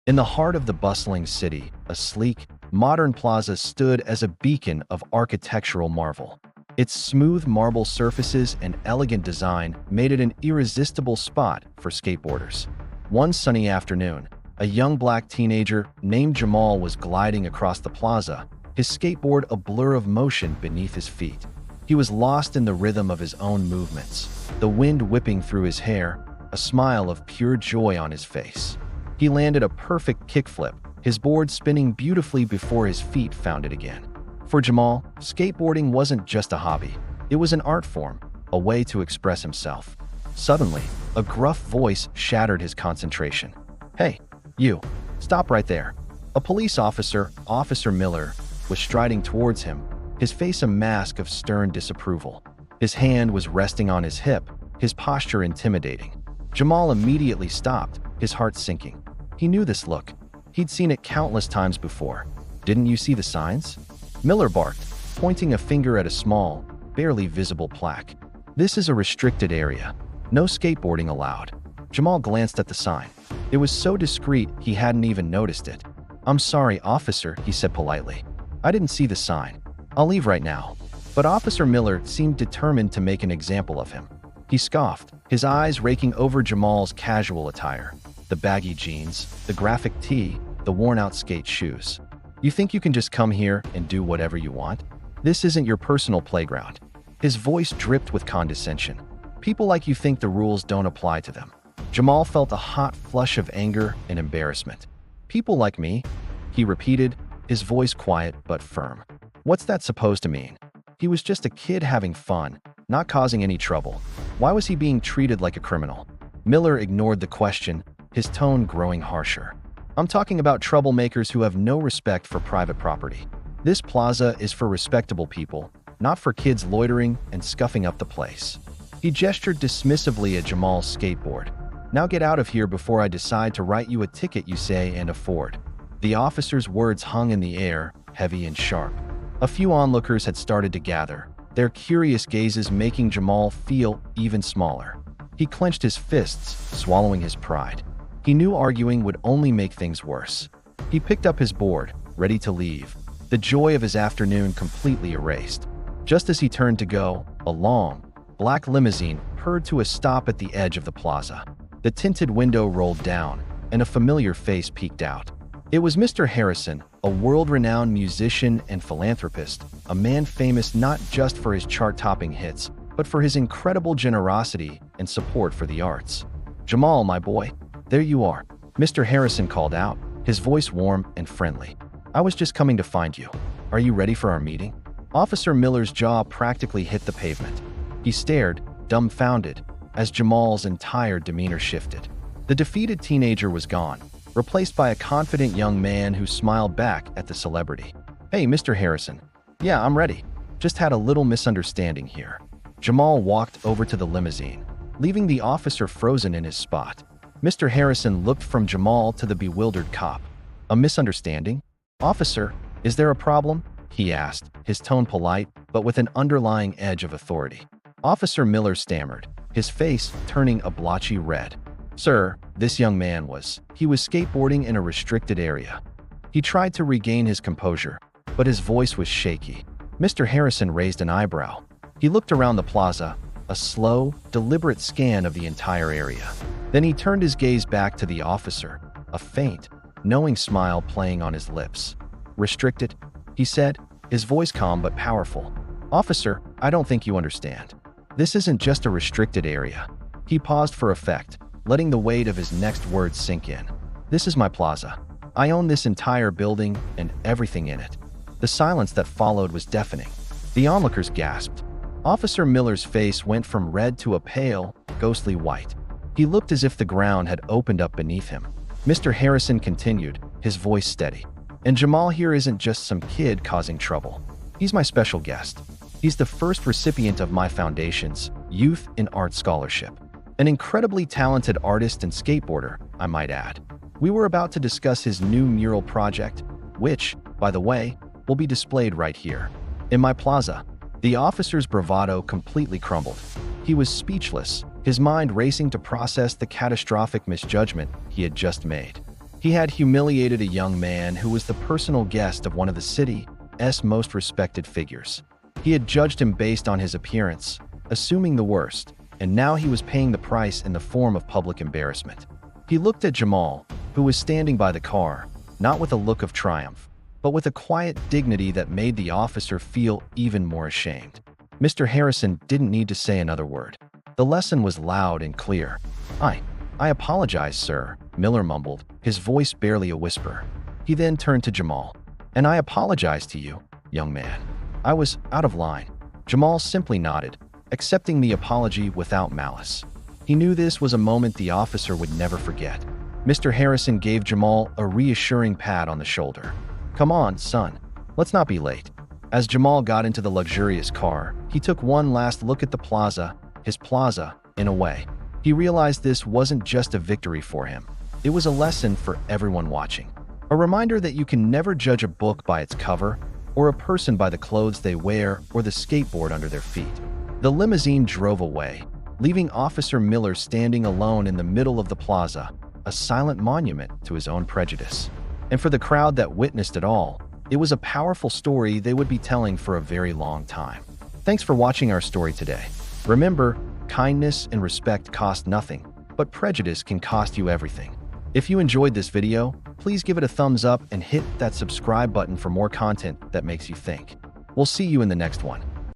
In the heart of the bustling city, a sleek, modern plaza stood as a beacon of architectural marvel. Its smooth marble surfaces and elegant design made it an irresistible spot for skateboarders. One sunny afternoon, a young black teenager named Jamal was gliding across the plaza, his skateboard a blur of motion beneath his feet. He was lost in the rhythm of his own movements, the wind whipping through his hair, a smile of pure joy on his face. He landed a perfect kickflip, his board spinning beautifully before his feet found it again. For Jamal, skateboarding wasn't just a hobby. It was an art form, a way to express himself. Suddenly, a gruff voice shattered his concentration. "Hey, you, stop right there." A police officer, Officer Miller, was striding towards him, his face a mask of stern disapproval. His hand was resting on his hip, his posture intimidating. Jamal immediately stopped, his heart sinking. He knew this look. He'd seen it countless times before. "Didn't you see the signs?" Miller barked, pointing a finger at a small, barely visible plaque. "This is a restricted area. No skateboarding allowed." Jamal glanced at the sign. It was so discreet he hadn't even noticed it. "I'm sorry, officer," he said politely. "I didn't see the sign. I'll leave right now." But Officer Miller seemed determined to make an example of him. He scoffed, his eyes raking over Jamal's casual attire. The baggy jeans, the graphic tee, the worn-out skate shoes. "You think you can just come here and do whatever you want? This isn't your personal playground." His voice dripped with condescension. "People like you think the rules don't apply to them." Jamal felt a hot flush of anger and embarrassment. "People like me?" he repeated, his voice quiet but firm. "What's that supposed to mean?" He was just a kid having fun, not causing any trouble. Why was he being treated like a criminal? Miller ignored the question, his tone growing harsher. "I'm talking about troublemakers who have no respect for private property. This plaza is for respectable people, not for kids loitering and scuffing up the place." He gestured dismissively at Jamal's skateboard. "Now get out of here before I decide to write you a ticket you say and afford." The officer's words hung in the air, heavy and sharp. A few onlookers had started to gather, their curious gazes making Jamal feel even smaller. He clenched his fists, swallowing his pride. He knew arguing would only make things worse. He picked up his board, ready to leave, the joy of his afternoon completely erased. Just as he turned to go, a long, black limousine purred to a stop at the edge of the plaza. The tinted window rolled down, and a familiar face peeked out. It was Mr. Harrison, a world-renowned musician and philanthropist, a man famous not just for his chart-topping hits, but for his incredible generosity and support for the arts. "Jamal, my boy, there you are," Mr. Harrison called out, his voice warm and friendly. "I was just coming to find you. Are you ready for our meeting?" Officer Miller's jaw practically hit the pavement. He stared, dumbfounded, as Jamal's entire demeanor shifted. The defeated teenager was gone, replaced by a confident young man who smiled back at the celebrity. "Hey, Mr. Harrison. Yeah, I'm ready. Just had a little misunderstanding here." Jamal walked over to the limousine, leaving the officer frozen in his spot. Mr. Harrison looked from Jamal to the bewildered cop. "A misunderstanding? Officer, is there a problem?" he asked, his tone polite, but with an underlying edge of authority. Officer Miller stammered, his face turning a blotchy red. "Sir, this young man he was skateboarding in a restricted area." He tried to regain his composure, but his voice was shaky. Mr. Harrison raised an eyebrow. He looked around the plaza, a slow, deliberate scan of the entire area. Then he turned his gaze back to the officer, a faint, knowing smile playing on his lips. "Restricted?" he said, his voice calm but powerful. "Officer, I don't think you understand. This isn't just a restricted area." He paused for effect, letting the weight of his next words sink in. "This is my plaza. I own this entire building and everything in it." The silence that followed was deafening. The onlookers gasped. Officer Miller's face went from red to a pale, ghostly white. He looked as if the ground had opened up beneath him. Mr. Harrison continued, his voice steady. "And Jamal here isn't just some kid causing trouble. He's my special guest. He's the first recipient of my foundation's Youth in Art Scholarship. An incredibly talented artist and skateboarder, I might add. We were about to discuss his new mural project, which, by the way, will be displayed right here, in my plaza." The officer's bravado completely crumbled. He was speechless, his mind racing to process the catastrophic misjudgment he had just made. He had humiliated a young man who was the personal guest of one of the city's most respected figures. He had judged him based on his appearance, assuming the worst, and now he was paying the price in the form of public embarrassment. He looked at Jamal, who was standing by the car, not with a look of triumph, but with a quiet dignity that made the officer feel even more ashamed. Mr. Harrison didn't need to say another word. The lesson was loud and clear. I apologize, sir," Miller mumbled, his voice barely a whisper. He then turned to Jamal. "And I apologize to you, young man. I was out of line." Jamal simply nodded, accepting the apology without malice. He knew this was a moment the officer would never forget. Mr. Harrison gave Jamal a reassuring pat on the shoulder. "Come on, son. Let's not be late." As Jamal got into the luxurious car, he took one last look at the plaza, his plaza, in a way. He realized this wasn't just a victory for him. It was a lesson for everyone watching. A reminder that you can never judge a book by its cover, or a person by the clothes they wear or the skateboard under their feet. The limousine drove away, leaving Officer Miller standing alone in the middle of the plaza, a silent monument to his own prejudice. And for the crowd that witnessed it all, it was a powerful story they would be telling for a very long time. Thanks for watching our story today. Remember, kindness and respect cost nothing, but prejudice can cost you everything. If you enjoyed this video, please give it a thumbs up and hit that subscribe button for more content that makes you think. We'll see you in the next one.